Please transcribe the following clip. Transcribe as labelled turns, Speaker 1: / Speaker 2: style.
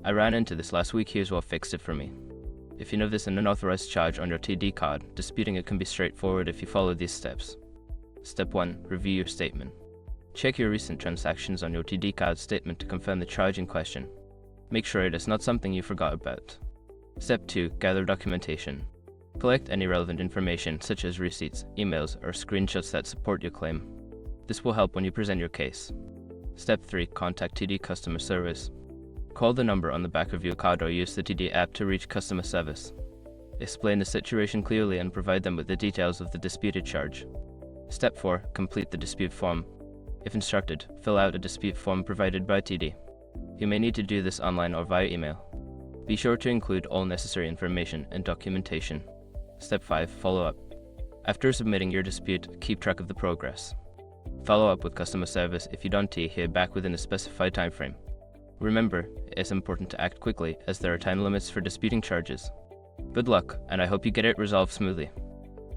Speaker 1: I ran into this last week. Here's what fixed it for me. If you notice an unauthorized charge on your TD card, disputing it can be straightforward if you follow these steps. Step 1. Review your statement. Check your recent transactions on your TD card statement to confirm the charge in question. Make sure it is not something you forgot about. Step 2. Gather documentation. Collect any relevant information such as receipts, emails, or screenshots that support your claim. This will help when you present your case. Step 3. Contact TD customer service. Call the number on the back of your card or use the TD app to reach customer service. Explain the situation clearly and provide them with the details of the disputed charge. Step 4. Complete the dispute form. If instructed, fill out a dispute form provided by TD. You may need to do this online or via email. Be sure to include all necessary information and documentation. Step 5. Follow up. After submitting your dispute, keep track of the progress. Follow up with customer service if you don't hear back within a specified time frame. Remember, it's important to act quickly as there are time limits for disputing charges. Good luck, and I hope you get it resolved smoothly.